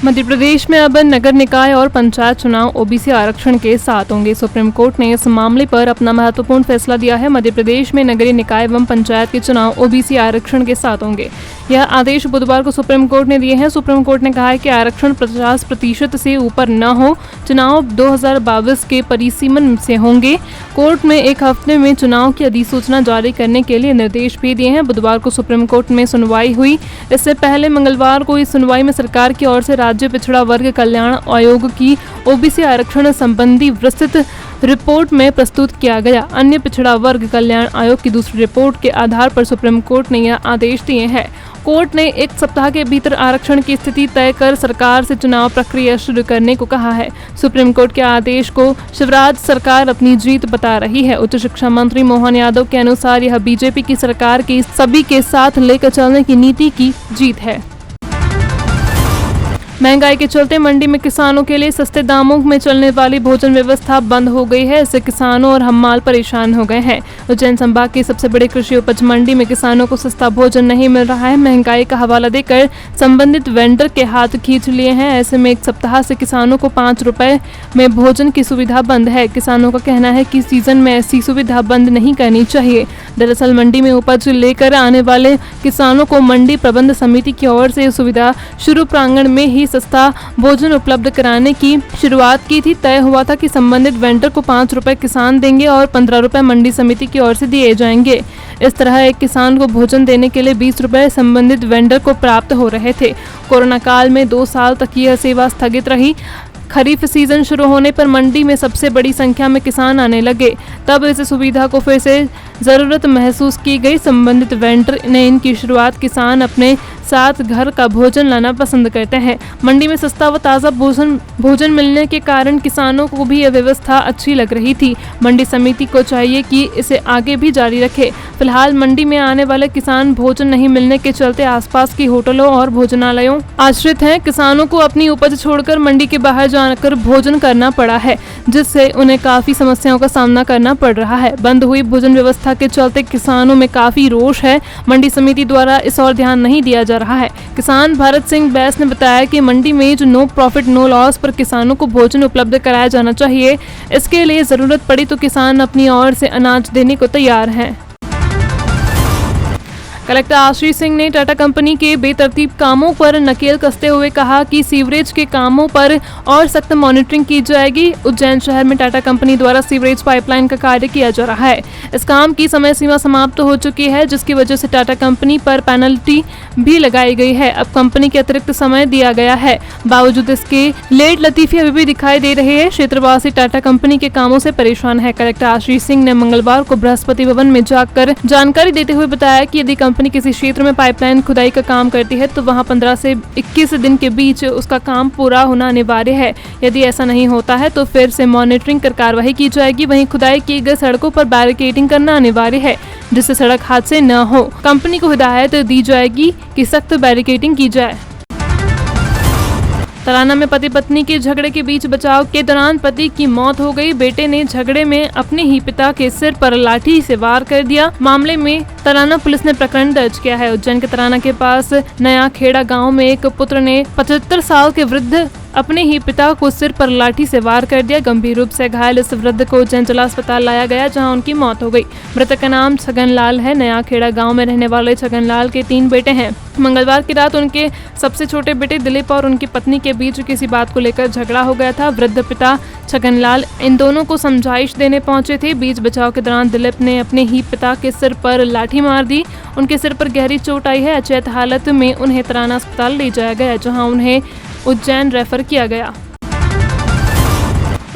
मध्य प्रदेश में अब नगर निकाय और पंचायत चुनाव ओबीसी आरक्षण के साथ होंगे। सुप्रीम कोर्ट ने इस मामले पर अपना महत्वपूर्ण फैसला दिया है। मध्य प्रदेश में नगरीय निकाय एवं पंचायत के चुनाव ओबीसी आरक्षण के साथ होंगे। यह आदेश बुधवार को सुप्रीम कोर्ट ने दिए हैं। सुप्रीम कोर्ट ने कहा है कि आरक्षण 50% से ऊपर न हो। चुनाव 2022 के परिसीमन से होंगे। कोर्ट में एक हफ्ते में चुनाव की अधिसूचना जारी करने के लिए निर्देश भी दिए हैं। बुधवार को सुप्रीम कोर्ट में सुनवाई हुई। इससे पहले मंगलवार को इस सुनवाई में सरकार की ओर से राज्य पिछड़ा वर्ग कल्याण आयोग की ओबीसी आरक्षण संबंधी विस्तृत रिपोर्ट में प्रस्तुत किया गया। अन्य पिछड़ा वर्ग कल्याण आयोग की दूसरी रिपोर्ट के आधार पर सुप्रीम कोर्ट ने यह आदेश दिए हैं। कोर्ट ने 1 सप्ताह के भीतर आरक्षण की स्थिति तय कर सरकार से चुनाव प्रक्रिया शुरू करने को कहा है। सुप्रीम कोर्ट के आदेश को शिवराज सरकार अपनी जीत बता रही है। उच्च शिक्षा मंत्री मोहन यादव के अनुसार यह बीजेपी की सरकार की सभी के साथ लेकर चलने की नीति की जीत है। महंगाई के चलते मंडी में किसानों के लिए सस्ते दामों में चलने वाली भोजन व्यवस्था बंद हो गई है। इससे किसानों और हम्माल परेशान हो गए हैं। उज्जैन संभाग की सबसे बड़ी कृषि उपज मंडी में किसानों को सस्ता भोजन नहीं मिल रहा है। महंगाई का हवाला देकर संबंधित वेंडर के हाथ खींच लिए हैं। ऐसे में 1 सप्ताह से किसानों को 5 रुपए में भोजन की सुविधा बंद है। किसानों का कहना है कि सीजन में ऐसी सुविधा बंद नहीं करनी चाहिए। दरअसल मंडी में उपज लेकर आने वाले किसानों को मंडी प्रबंध समिति की ओर से सुविधा शुरू प्रांगण में ही सस्ता भोजन उपलब्ध कराने की शुरुआत की थी। तय हुआ था कि संबंधित वेंडर को 5 रुपए किसान देंगे और 15 रुपए मंडी समिति की ओर से दिए जाएंगे। इस तरह एक किसान को भोजन देने के लिए 20 रुपए संबंधित वेंडर को प्राप्त हो रहे थे। कोरोना काल में 2 साल तक यह सेवा स्थगित रही। खरीफ सीजन शुरू होने पर मंडी में सबसे बड़ी संख्या में किसान आने लगे। तब इस सुविधा को फिर से जरूरत महसूस की गई। संबंधित वेंडर ने इनकी शुरुआत किसान अपने साथ घर का भोजन लाना पसंद करते हैं। मंडी में सस्ता व ताज़ा भोजन मिलने के कारण किसानों को भी यह व्यवस्था अच्छी लग रही थी। मंडी समिति को चाहिए कि इसे आगे भी जारी रखे। फिलहाल मंडी में आने वाले किसान भोजन नहीं मिलने के चलते आसपास की होटलों और भोजनालयों आश्रित हैं। किसानों को अपनी उपज छोड़कर मंडी के बाहर जाकर भोजन करना पड़ा है, जिससे उन्हें काफी समस्याओं का सामना करना पड़ रहा है। बंद हुई भोजन व्यवस्था के चलते किसानों में काफी रोष है। मंडी समिति द्वारा इस ओर ध्यान नहीं दिया जा रहा है। किसान भारत सिंह बैस ने बताया कि मंडी में जो नो प्रॉफिट नो लॉस पर किसानों को भोजन उपलब्ध कराया जाना चाहिए। इसके लिए जरूरत पड़ी तो किसान अपनी ओर से अनाज देने को तैयार हैं। कलेक्टर आशीष सिंह ने टाटा कंपनी के बेतरतीब कामों पर नकेल कसते हुए कहा कि सीवरेज के कामों पर और सख्त मॉनिटरिंग की जाएगी। उज्जैन शहर में टाटा कंपनी द्वारा सीवरेज पाइपलाइन का कार्य किया जा रहा है। इस काम की समय सीमा समाप्त हो चुकी है, जिसकी वजह से टाटा कंपनी पर पेनल्टी भी लगाई गई है। अब कंपनी के अतिरिक्त समय दिया गया है। बावजूद इसके लेट लतीफी अभी भी दिखाई दे रहे हैं। क्षेत्रवासी टाटा कंपनी के कामों से परेशान है। कलेक्टर आशीष सिंह ने मंगलवार को बृहस्पति भवन में जाकर जानकारी देते हुए बताया कि यदि कंपनी किसी क्षेत्र में पाइपलाइन खुदाई का काम करती है तो वहां 15 से 21 दिन के बीच उसका काम पूरा होना अनिवार्य है। यदि ऐसा नहीं होता है तो फिर से मॉनिटरिंग कर कार्रवाई की जाएगी। वहीं खुदाई की गई सड़कों पर बैरिकेडिंग करना अनिवार्य है, जिससे सड़क हादसे न हो। कंपनी को हिदायत दी जाएगी कि सख्त बैरिकेडिंग की जाए। तराना में पति पत्नी के झगड़े के बीच बचाव के दौरान पति की मौत हो गई। बेटे ने झगड़े में अपने ही पिता के सिर पर लाठी से वार कर दिया। मामले में तराना पुलिस ने प्रकरण दर्ज किया है। उज्जैन के तराना के पास नया खेड़ा गांव में एक पुत्र ने 75 साल के वृद्ध अपने ही पिता को सिर पर लाठी से वार कर दिया। गंभीर रूप से घायल इस वृद्ध को उज्जैन जिला अस्पताल लाया गया, जहां उनकी मौत हो गई। मृतक का नाम छगन लाल है। नया खेड़ा गांव में रहने वाले छगन लाल के 3 बेटे हैं। मंगलवार की रात उनके सबसे छोटे बेटे दिलीप और उनकी पत्नी के बीच किसी बात को लेकर झगड़ा हो गया था। वृद्ध पिता छगन लाल इन दोनों को समझाइश देने पहुंचे थे। बीच बचाव के दौरान दिलीप ने अपने ही पिता के सिर पर लाठी मार दी। उनके सिर पर गहरी चोट आई है। अचेत हालत में उन्हें तराना अस्पताल ले जाया गया, जहां उन्हें उज्जैन रेफर किया गया।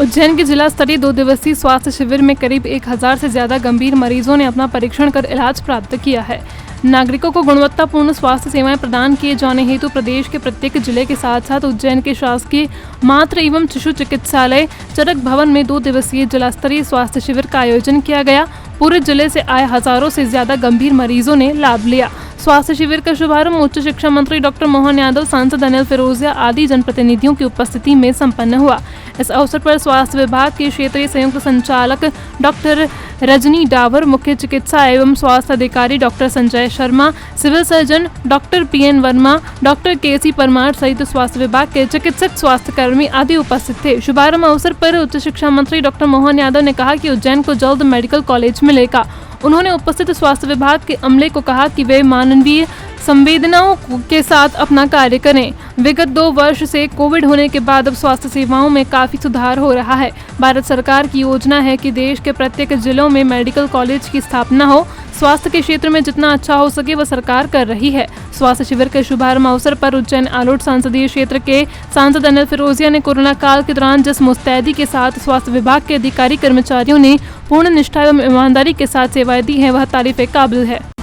उज्जैन के जिला स्तरीय 2 दिवसीय स्वास्थ्य शिविर में करीब 1000 से ज्यादा गंभीर मरीजों ने अपना परीक्षण कर इलाज प्राप्त किया है। नागरिकों को गुणवत्तापूर्ण स्वास्थ्य सेवाएं प्रदान किए जाने हेतु प्रदेश के प्रत्येक जिले के साथ साथ उज्जैन के शासकीय मातृ एवं शिशु चिकित्सालय चरक भवन में 2 दिवसीय जिला स्तरीय स्वास्थ्य शिविर का आयोजन किया गया। पूरे जिले से आए हजारों से ज्यादा गंभीर मरीजों ने लाभ लिया। स्वास्थ्य शिविर का शुभारंभ उच्च शिक्षा मंत्री डॉक्टर मोहन यादव, सांसद अनिल फिरोजिया आदि जनप्रतिनिधियों की उपस्थिति में संपन्न हुआ। इस अवसर पर स्वास्थ्य विभाग के क्षेत्रीय संयुक्त संचालक डॉक्टर रजनी डावर, मुख्य चिकित्सा एवं स्वास्थ्य अधिकारी doctor Sanjay Sharma, civil surgeon doctor PN Verma, doctor KC Parmar सहित स्वास्थ्य विभाग के चिकित्सक, स्वास्थ्य कर्मी आदि उपस्थित थे। शुभारंभ अवसर पर उच्च शिक्षा मंत्री डॉक्टर मोहन यादव ने कहा कि उज्जैन को जल्द मेडिकल कॉलेज मिलेगा। उन्होंने उपस्थित स्वास्थ्य विभाग के अमले को कहा कि वे मानवीय संवेदनाओं के साथ अपना कार्य करें। विगत 2 वर्ष से कोविड होने के बाद अब स्वास्थ्य सेवाओं में काफी सुधार हो रहा है। भारत सरकार की योजना है कि देश के प्रत्येक जिलों में मेडिकल कॉलेज की स्थापना हो। स्वास्थ्य के क्षेत्र में जितना अच्छा हो सके वह सरकार कर रही है। स्वास्थ्य शिविर के शुभारंभ अवसर पर उज्जैन आलोट संसदीय क्षेत्र के सांसद अनिल फिरोजिया ने कोरोना काल के दौरान जिस मुस्तैदी के साथ स्वास्थ्य विभाग के अधिकारी कर्मचारियों ने पूर्ण निष्ठा एवं ईमानदारी के साथ सेवाएं दी हैं, वह तारीफ काबिल है।